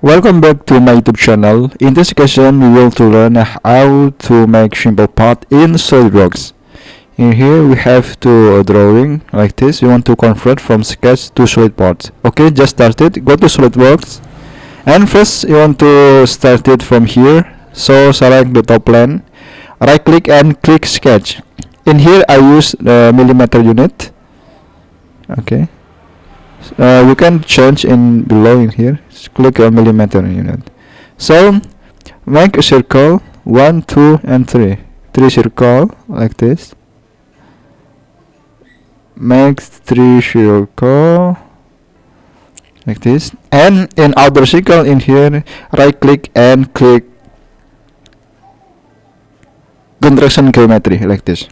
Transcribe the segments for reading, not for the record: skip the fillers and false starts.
Welcome back to my YouTube channel. In this session, we will to learn how to make simple part in SolidWorks. In here, we have to drawing like this. We want to convert from sketch to solid parts. Okay, just start it. Go to SolidWorks, and first you want to start it from here. So select the top plane, right click and click sketch. In here, I use the millimeter unit. Okay. You can change in below in here. Just click on millimeter unit. So make a circle 1, 2 and 3 circle like this. Make 3 circle like this, and in outer circle in here, right click and click construction geometry like this.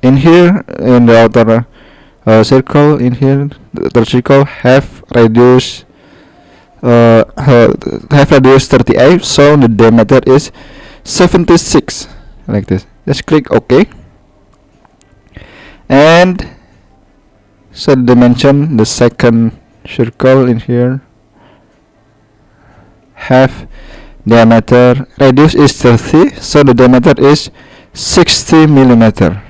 In here, in the outer circle in here, the circle have radius 38, so the diameter is 76 like this. Just click OK and set dimension. The second circle in here have diameter, radius is 30, so the diameter is 60 millimeter.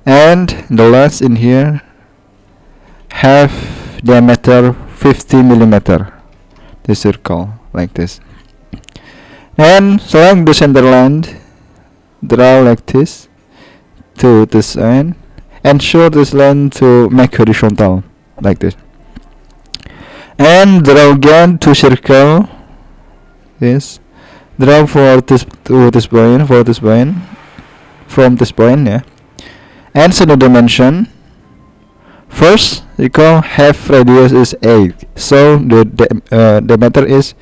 And the last in here have diameter 50 millimeter. This circle like this. And select the center line, draw like this to this end, and show this line to make horizontal like this. And draw again to circle this. Draw for this to this point, from this point, yeah. And set the dimension. First, circle have radius is 8, so the diameter is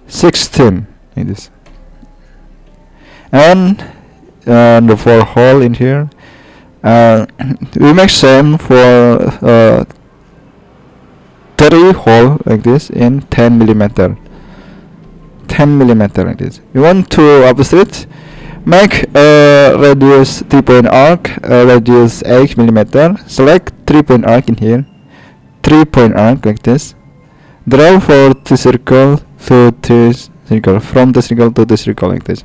16 like this. And the 4 hole in here, we make same for 3 hole like this in 10 millimeter like this. We want to opposite. Make a radius 3-point arc, radius 8 millimeter. Select 3-point arc in here, 3-point arc like this. Draw for the circle to this circle, from the circle to the circle like this.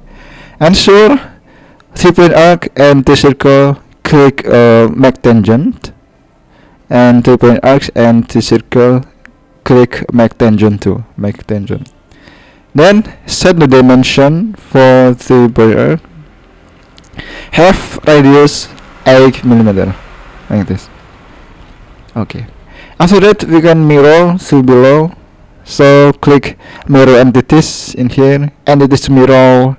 Ensure 3-point arc and the circle click make tangent, and 3-point arcs and the circle click make tangent too. Make tangent. Then set the dimension for the border. Have radius 8 millimeter like this. Okay. After that, we can mirror to below. So click mirror entities in here. Entities mirror.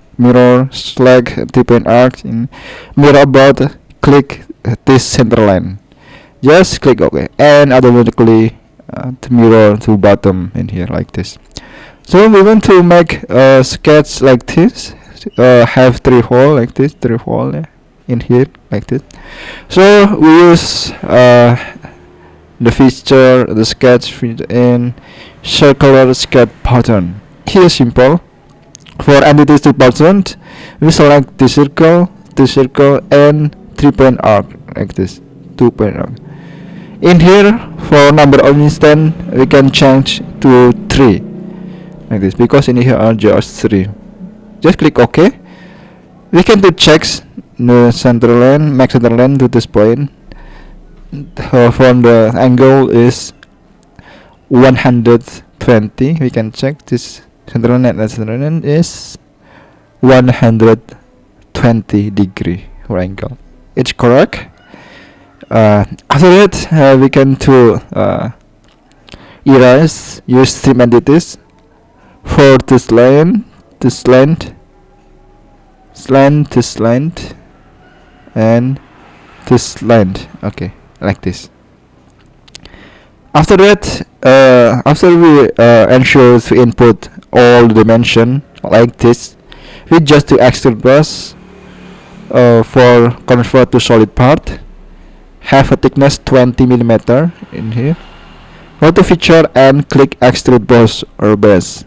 Select 3-point arc in mirror about. Click this center line. Just click OK, and automatically to mirror to bottom in here like this. So we want to make a sketch like this. Have 3 hole like this, 3 hole in here like this. So we use the feature, the sketch in circular sketch pattern. Here simple. For entities to pattern, we select the circle, and 3-point arc like this, 2-point arc. In here, for number of instance, we can change to 3 like this, because in here are just 3. Just click OK. We can do checks the center line, make center line to this point. From the angle is 120. We can check this center line, and center line is 120 degree for angle. It's correct. After that, we can do erase, use trim entities for this line, this length, and this length. Okay, like this. After that, after we ensure to input all the dimension like this, we just to extrude brush for convert to solid part. Have a thickness 20 millimeter in here. Go to feature and click extrude brush or base.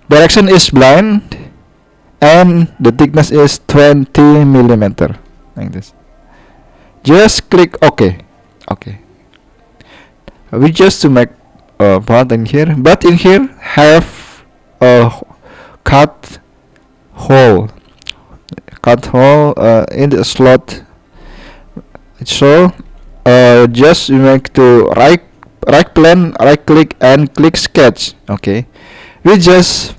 Direction is blind, and the thickness is 20 millimeter like this. Just click OK. We just to make part in here, but in here have a cut hole in the slot. So just you make to right click and click sketch. Okay, we just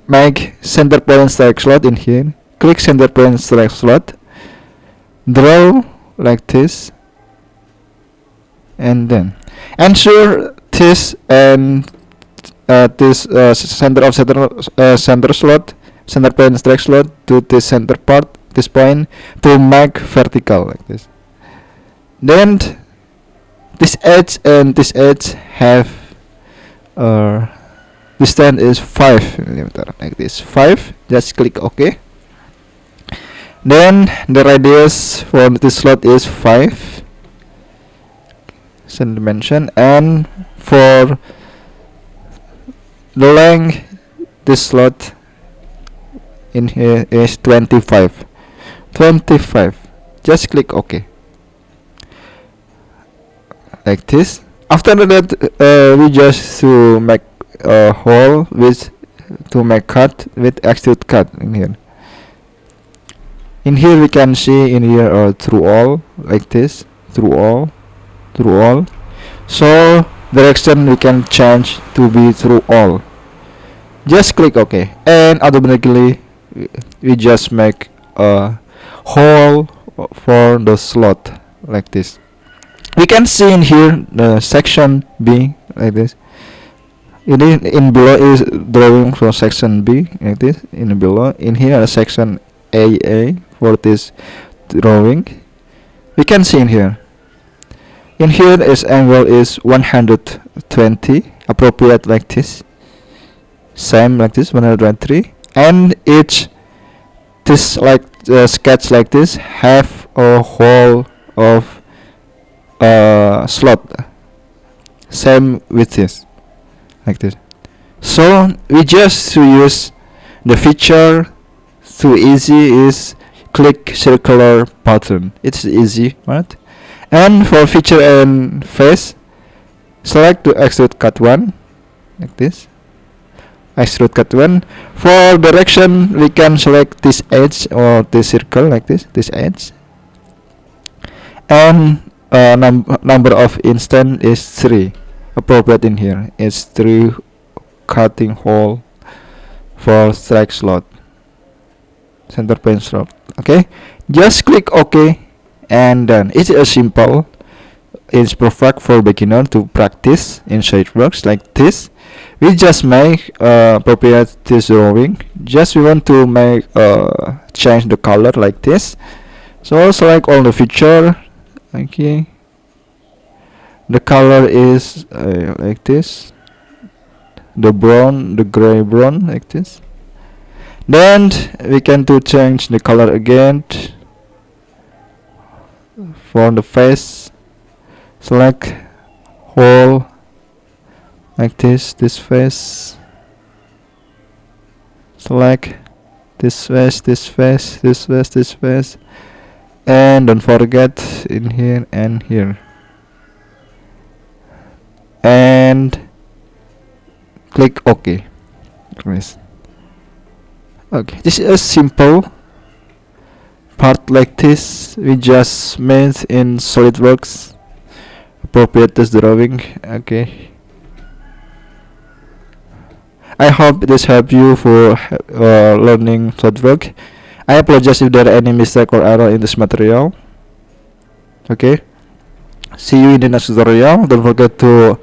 make center point select slot in here, click center point select slot, draw like this, and then ensure this and this center slot, center point select slot to this center part, this point, to make vertical like this. Then this edge and this edge have distance is 5 millimeter like this, 5. Just click OK. Then the radius for this slot is 5 dimension, and for the length this slot in here is 25. Just click OK like this. After that we just to make a hole with to make cut with extrude cut in here. In here we can see in here through all like this, through all. So direction we can change to be through all. Just click OK, and automatically we just make a hole for the slot like this. We can see in here the section B like this. In below is drawing for section B like this. In below, in here is section AA for this drawing. We can see in here. In here is angle is 120, appropriate like this. Same like this, 123, and each this like sketch like this have a hole of slot. Same with this like this. So we just to use the feature too easy is click circular pattern. It's easy, right? And for feature and face, select to extrude cut 1 like this. Extrude cut 1. For direction we can select this edge or this circle like this, this edge. And number of instant is 3. Appropriate in here is 3 cutting hole for strike slot, center point slot. Okay, just click OK, and then it's a simple. It's perfect for beginner to practice in SolidWorks like this. We just make appropriate this drawing. Just we want to make change the color like this. So select all the feature. Okay, the color is like this, the brown, the gray brown like this. Then we can to change the color again. For the face, select whole like this face, select this face, and don't forget in here and here, and click OK. Okay, this is a simple part like this we just made in SolidWorks. Appropriate this drawing. Okay, I hope this helped you for learning SolidWorks. I apologize if there are any mistake or error in this material. Okay, see you in the next tutorial. Don't forget to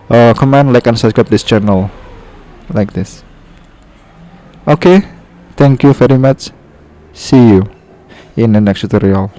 comment, like, and subscribe this channel like this. Okay, thank you very much. See you in the next tutorial.